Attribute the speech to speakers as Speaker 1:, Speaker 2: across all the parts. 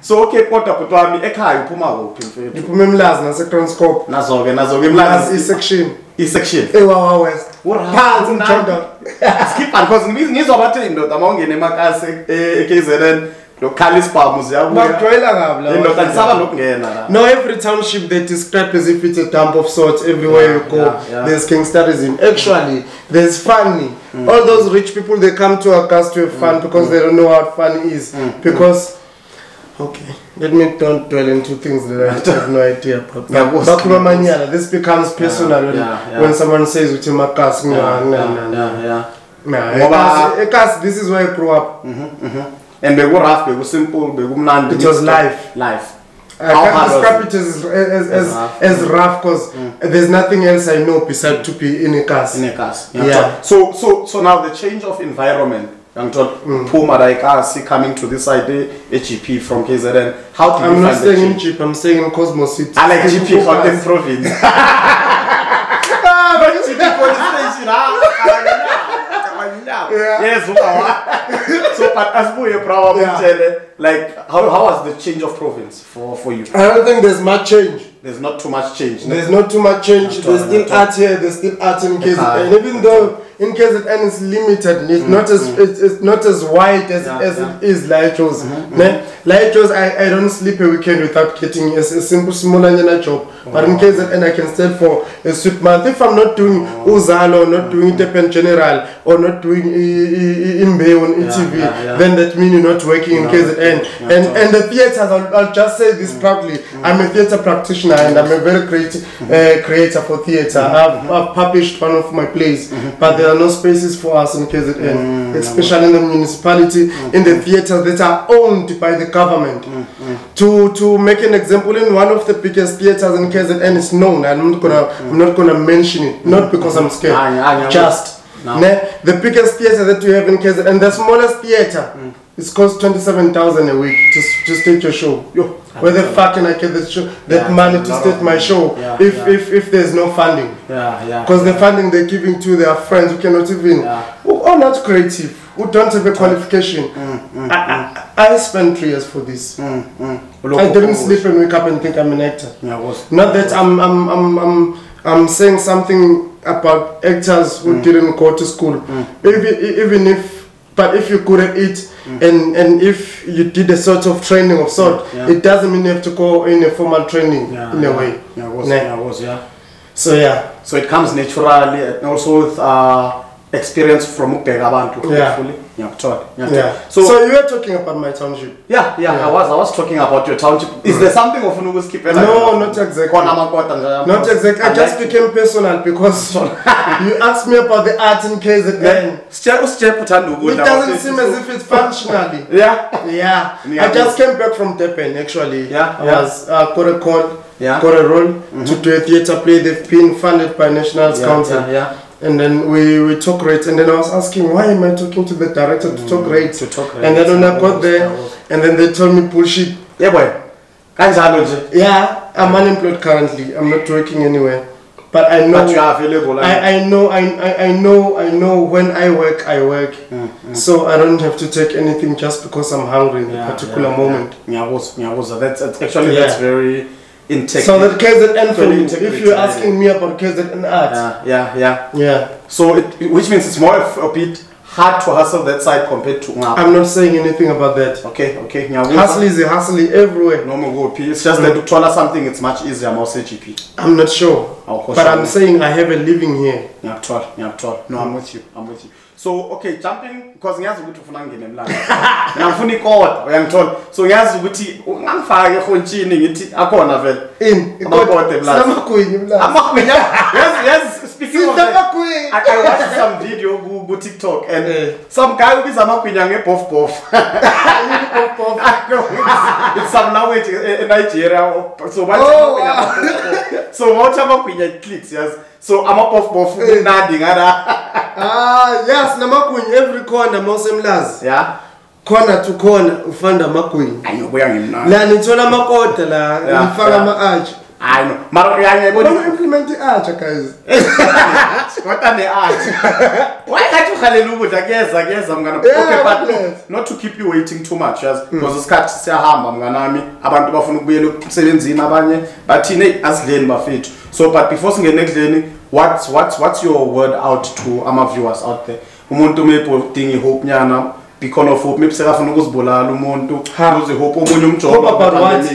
Speaker 1: So okay, kodwa wami ekhaya uphuma kuphi mfethu?
Speaker 2: Ngiphuma eMlazi naseTranscorp.
Speaker 1: Nazo-ke eMlazi
Speaker 2: i-section.
Speaker 1: I-section.
Speaker 2: Ewawa West.
Speaker 1: Phansi umjondolo. Skipper because ngizwa bathi indoda mawungena emakasi eKZN lokhala isibhamu ziyabuya.
Speaker 2: Bajwayela kabi la.
Speaker 1: Indoda ngisaba nokungena la.
Speaker 2: No, every township they describe as if it's a dump of sorts everywhere you go. There's gangsterism. Actually, there's funny. All those rich people they come to August to have fun because they don't know what fun is. Because okay, let me don't dwell into things that I have no idea about. This becomes personal when someone says with him this is where I grew up.
Speaker 1: And they were rough, they were simple, they were
Speaker 2: it was life.
Speaker 1: I
Speaker 2: can't describe it as rough because there's nothing else I know besides to be in a cast.
Speaker 1: Yeah. So now the change of environment. Coming to this side, HGP from KZN. How do you
Speaker 2: I'm not staying in Jeep, I'm staying in Cosmos City.
Speaker 1: I like GP Content Province. But GP Police Station, yes, so but as we like how was the change of province for you?
Speaker 2: I don't think there's much change.
Speaker 1: There's not too much change.
Speaker 2: There's not too much change. There's still art here, there's still art in KZN. And even though in KZN it's limited, it's not as wide as it is Lighthouse. Lighthouse, I don't sleep a weekend without getting a simple small job. But in KZN I can stay for a sweet month. If I'm not doing Uzalo, not doing Depen General, or not doing Imbe on ETV, then that means you're not working in KZN. And the theatres, I'll just say this proudly, I'm a theatre practitioner and I'm a very great creator for theatre. I've published one of my plays, but there are no spaces for us in KZN, especially in the municipality, in the theatres that are owned by the government. To make an example, in one of the biggest theatres in KZN is known, I'm not gonna mention it, not because I'm scared, just the biggest theatre that we have in KZN, and the smallest theatre, it costs 27,000 a week to stage your show. Where the fuck can I get that money to stage my show if there's no funding? Because the funding they're giving to their friends who cannot even, who are not creative, who don't have a qualification. I spent 3 years for this. I didn't sleep and wake up and think I'm an actor. Not that I'm saying something about actors who didn't go to school. But if you're good at it, and if you did a sort of training of sort, it doesn't mean you have to go in a formal training in a way. So so it comes naturally, and also with experience from hopefully. So you were talking about my township. I was talking about your township. Is there something of skip? No, not exactly. Not exactly. I just became personal because you asked me about the art in KZN. It doesn't seem as if it's functionally. I just came back from Depen actually. I was got a call, got a role to do a theatre play. They've been funded by National Council. And then we talk rates, and then I was asking, why am I talking to the director to talk rates? And then when I got there, and then they told me bullshit. I'm unemployed currently. I'm not working anywhere. But I know. But you are available. I know when I work, I work. So I don't have to take anything just because I'm hungry in a particular moment.
Speaker 1: That's actually that's very.
Speaker 2: So that KZN for you, if you're asking me about KZN art. So which means it's more a bit hard to hustle that side compared to I'm not saying anything about that. Okay. Hustle is a hustle everywhere. It's just that to tell us something, it's much easier, more CGP. I'm not sure. But I'm saying I have a living here. No, I'm with you. So okay, jumping because ngiyazi ukuthi ufuna ngene emlando. Ngifuna ikota, uyangithola. So ngiyazi ukuthi ungangifaka ekhonchini ngithi akhona vele. Amakota emlando. Amakhwinya emlando. Amakhwinya. Yes, speaking of that. I watched some video ku TikTok and some guy ubiza amakhwinya ngebof. It's some language in Nigeria. So what amakhwinya clicks, yes. So I'm a puff nadi ngara. Yes, namakhwinya every corner mosemlazi. Corner to corner ufanda amakhwinya. Ayobuyanga imnandi. La nithola amakota la ngifaka ama-arch. I know.
Speaker 1: Mara yanye
Speaker 2: Why implement the art, guys?
Speaker 1: What are the art? Why can't you hallelujah? Yes, I'm gonna. Okay, but not to keep you waiting too much, because it's cut. Siyahamba mnganami. Abantu bafuna ukubuyela ukusebenzini abanye. Bathine asidleni bafethu. So, but before singene ekudleni, what's your word out to our viewers out there? Umuntu maybe udinga hope nyana. Because of hope, maybe sekafuna ukuzibulala umuntu. Uze hope omunye umjob
Speaker 2: about what?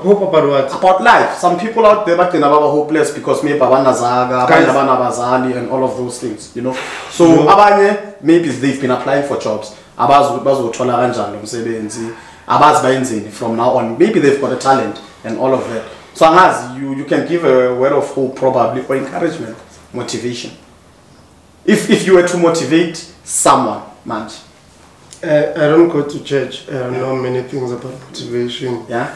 Speaker 2: Hope about what?
Speaker 1: About life. Some people out there but they never hopeless because maybe abanazaga, abanabazali and all of those things, you know. So abanye maybe they've been applying for jobs. Bazothola kanjani umsebenzi, abazi bayenzeni from now on. Maybe they've got a talent and all of that. So angazi you can give a word of hope probably or encouragement, motivation. If you were to motivate someone, man.
Speaker 2: I don't go to church. I don't know many things about motivation.
Speaker 1: Yeah.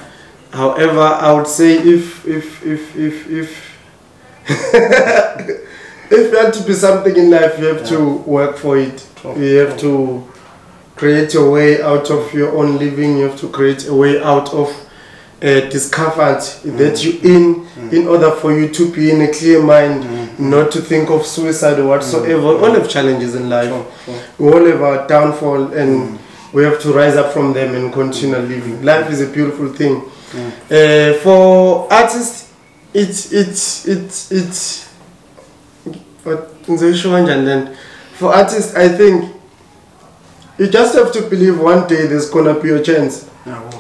Speaker 2: However, I would say if if you have to be something in life, you have to work for it. You have to create a way out of your own living. You have to create a way out of discomfort that you're in order for you to be in a clear mind, not to think of suicide or whatsoever. All have challenges in life. We all have our downfall, and we have to rise up from them and continue living. Life is a beautiful thing. For artists, it's and then for artists, I think you just have to believe one day there's gonna be a chance.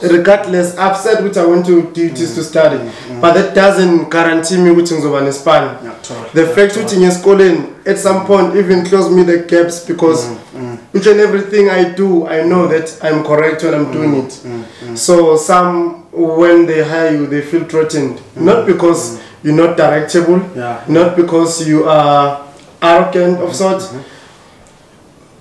Speaker 2: Regardless, I've said which I want to do is to study, but that doesn't guarantee me which is over an span. The fact which in school at some point even close me the gaps because each and everything I do, I know that I'm correct when I'm doing it. So some, when they hire you, they feel threatened, not because you're not directable, not because you are arrogant of sorts.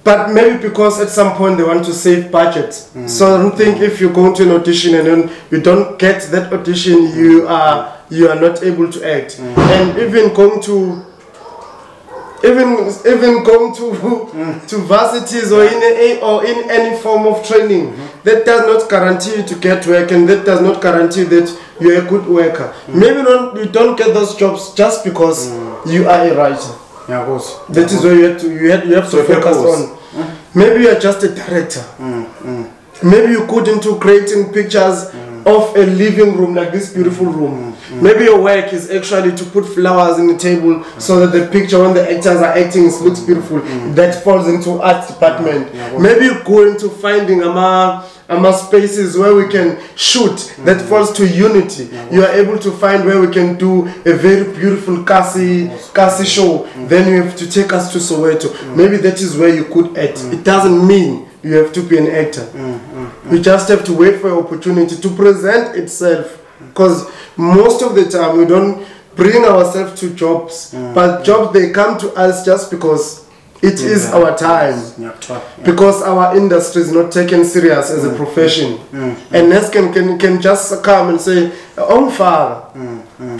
Speaker 2: But maybe because at some point they want to save budget. So I don't think if you go to an audition and then you don't get that audition, you are not able to act. And even going to varsities or in any form of training, that does not guarantee you to get work, and that does not guarantee that you're a good worker. Maybe you don't get those jobs just because you are a writer.
Speaker 1: Yeah, of course.
Speaker 2: That is where you have to focus on. Maybe you are just a director. Maybe you're good into creating pictures of a living room like this beautiful room. Maybe your work is actually to put flowers in the table so that the picture when the actors are acting looks beautiful. That falls into art department. Maybe you go into finding spaces where we can shoot. That falls to unity. You are able to find where we can do a very beautiful Kasi show. Then you have to take us to Soweto. Maybe that is where you could act. It doesn't mean you have to be an actor. You just have to wait for an opportunity to present itself. Because most of the time we don't bring ourselves to jobs, but jobs they come to us just because it is our time, because our industry is not taken serious as a profession. And next can just come and say, "Oh, father."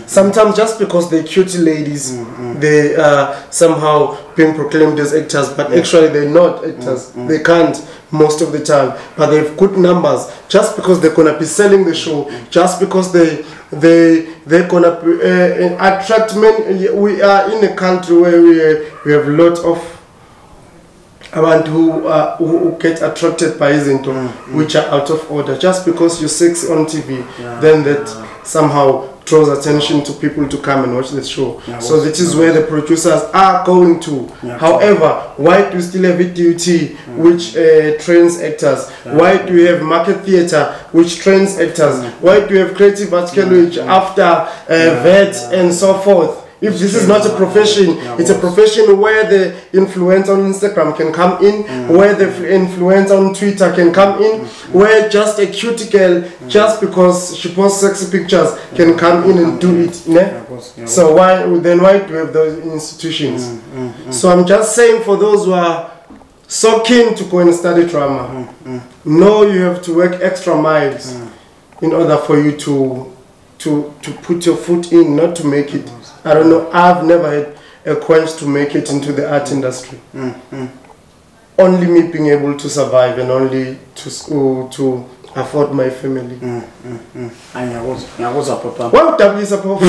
Speaker 2: Sometimes just because they're cute ladies, they are somehow being proclaimed as actors, but actually they're not actors. They can't most of the time, but they have good numbers. Just because they're gonna be selling the show, just because they're gonna attract men. We are in a country where we have a lot of abantu who get attracted by izinto which are out of order. Just because you're sexy on TV, then that somehow draws attention to people to come and watch the show. So that is where the producers are going to. However, why do you still have DUT which trains actors? Why do you have market theatre which trains actors? Why do you have creative arts college after vet and so forth? If this is not a profession, it's a profession where the influencer on Instagram can come in, where the influencer on Twitter can come in, where just a cute girl, just because she posts sexy pictures, can come in and do it. So why do we have those institutions? So I'm just saying, for those who are so keen to go and study drama, know you have to work extra miles in order for you to put your foot in, not to make it. I don't know, I've never had a quench to make it into the art industry. Only me being able to survive and only to afford my family.
Speaker 1: Ngiyakuzwa papa.
Speaker 2: What is a papa?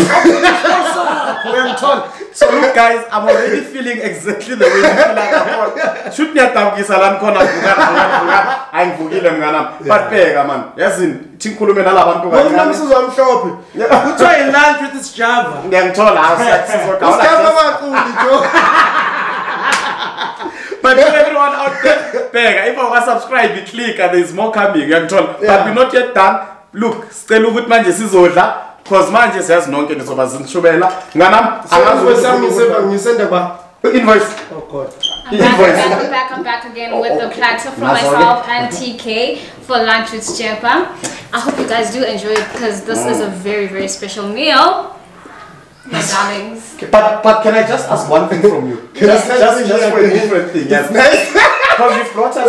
Speaker 1: So look guys, I'm already feeling exactly the way you feel like I'm shoot ngiyadabukisa la khona vuka ayivukile mngana but bheka man yazini thikhulume nalabantu
Speaker 2: kancane namsizwa mhlophe kuthiwa lunch with this Java
Speaker 1: ngiyangithola asizodwa
Speaker 2: abaculi jo.
Speaker 1: But everyone out there, bheka if you subscribe click and there's more coming ngiyangithola but we're not yet done. Look sicela ukuthi manje sizodla because manje siyazi nonke nizoba zinishubela nganami
Speaker 2: ngisenda ba
Speaker 1: invoice.
Speaker 2: Oh God.
Speaker 3: I'm back again with the platter for myself and TK for lunch with Sjepa. I hope you guys do enjoy it because this is a very, very special meal. My darlings.
Speaker 1: But can I just ask one thing from you? Just for a different thing. Yes. Because you've brought us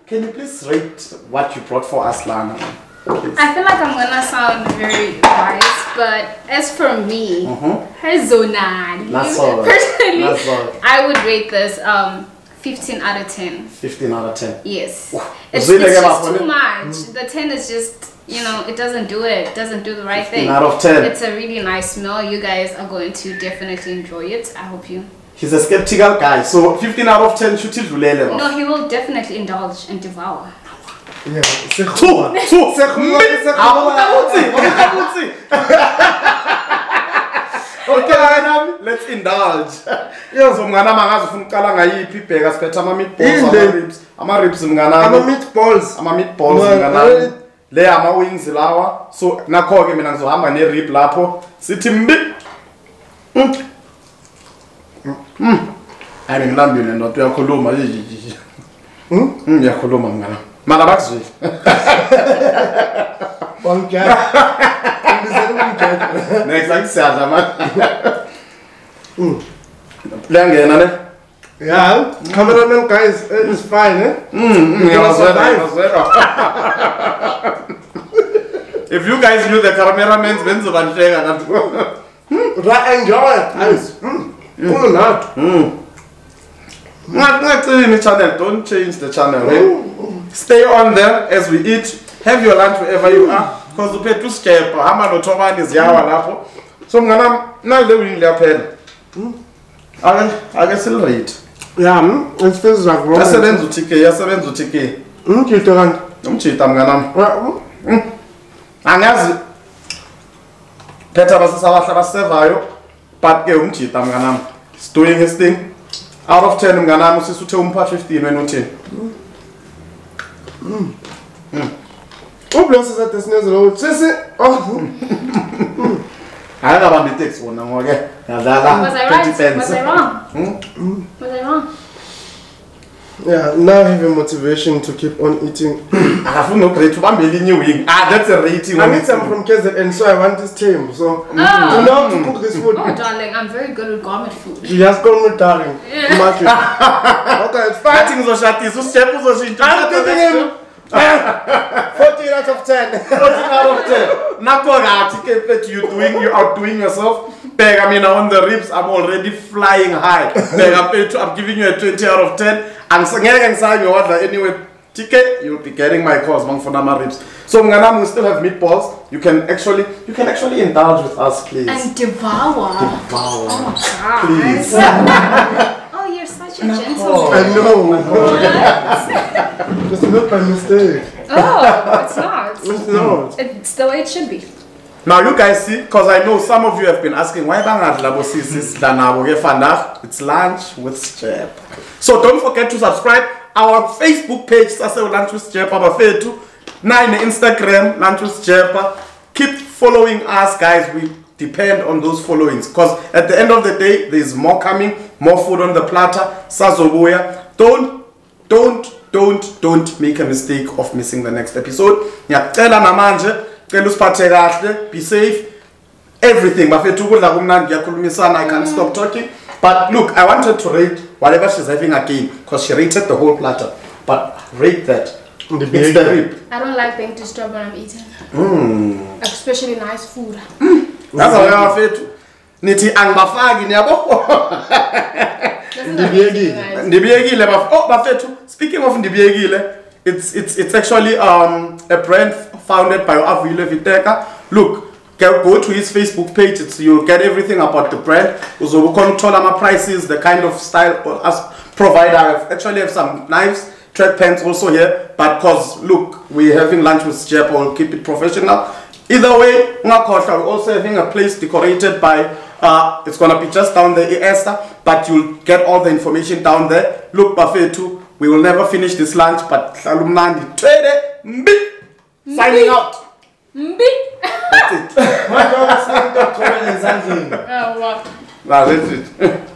Speaker 1: can you please rate what you brought for us, Lana?
Speaker 3: I feel like I'm gonna sound very biased, but as for me, personally, I would rate this 15 out of 10.
Speaker 1: 15 out of 10.
Speaker 3: Yes. It's just too much. The 10 is just, you know, it doesn't do it. It doesn't do the right thing.
Speaker 1: 15 out of 10.
Speaker 3: It's a really nice meal. You guys are going to definitely enjoy it. I hope you.
Speaker 1: He's a skeptical guy, so 15 out of 10 should
Speaker 3: No, he will definitely indulge and devour.
Speaker 2: Yeah,
Speaker 1: okay, let's indulge. So mngana mangazi ufuna uqala ngayiphi ibheka siphethe ama ribs mngana
Speaker 2: ama meatballs
Speaker 1: mngana le ama wings lawa so nakho ke mina ngizohamba ne rib lapho sithi mbi ayi ngilambile ndoto uyakhuluma ngiyakhuluma mngana mara bakuzwile
Speaker 2: wangijaya
Speaker 1: next akusiyadla man liyangena ne
Speaker 2: yeah cameraman guys is fine eh
Speaker 1: if you guys knew the cameramen benzobanhleka kanti
Speaker 2: enjoy guys not
Speaker 1: ngacini channel, don't change the channel, right? Stay on there as we eat. Have your lunch wherever you are. Because uphethe uSjepa, hamba no Thobani ziyawa lapho. So mngana nale wing liyaphela. Ake celebrate.
Speaker 2: Yeah, it feels like wrong.
Speaker 1: Yasebenza uTK.
Speaker 2: Umjito kanti.
Speaker 1: Umjita mnganami. Angazi phetha basisabahla basevayo, but ke umjita mnganami. It's doing his thing. Out of 10 mnganami usisuthe umpha 15 wena uthini?
Speaker 2: Ubloss at this news road. Sisi. Oh.
Speaker 1: I got on the text one now again.
Speaker 3: Was I right? Was I wrong? Was I wrong?
Speaker 2: Yeah, now I have a motivation to keep on eating.
Speaker 1: I have no great one million wing. That's a rating.
Speaker 2: I need some from KZN, so I want this team. So you know to cook this food.
Speaker 3: Oh, darling, I'm very good with gourmet food.
Speaker 2: You just call me darling. Okay, it's fine.
Speaker 1: I think so. I'm
Speaker 2: giving him 14 out of 10.
Speaker 1: 14 out of 10. You outdoing yourself. Beg, I mean, on the ribs, I'm already flying high. Beg, I'm giving you a 20 out of 10. And so, anyway, ticket, you'll be getting my course, for my ribs. So, Mnganam, we still have meatballs. You can actually indulge with us, please.
Speaker 3: And devour. Oh my God.
Speaker 1: Please.
Speaker 3: Oh, you're such a gentleman.
Speaker 2: I know. It's not by mistake.
Speaker 3: Oh, it's not.
Speaker 2: It's not.
Speaker 3: It's the way it should be.
Speaker 1: Now you guys see, because I know some of you have been asking why it's lunch with Sjepa. So don't forget to subscribe our Facebook page, Lunch with Sjepa, 9 Instagram, Lunch with Sjepa. Keep following us, guys. We depend on those followings because at the end of the day, there's more coming, more food on the platter. Sazobuya. Don't make a mistake of missing the next episode. Be safe. Everything. I can't stop talking. But look, I wanted to rate whatever she's having again because she rated the whole platter. But rate that. It's the rib.
Speaker 3: I don't like being disturbed when I'm eating. Especially nice food.
Speaker 1: That's how I feel. Niti angbafagi nyabo. Ndibiegile. Oh, bafethu. Speaking of ndibiegile, it's actually a brand founded by Avile Viteka. Look, go to his Facebook page. You'll get everything about the brand. Also, we control my prices, the kind of style as provider. I actually have some knives, track pants also here. But cause look, we're having lunch with Sjepa. We'll keep it professional. Either way, we're also having a place decorated by. It's gonna be just down the eHostela, but you'll get all the information down there. Look, buffet too. We will never finish this lunch, but signing out. That's it.
Speaker 3: Oh, wow.
Speaker 1: That's it.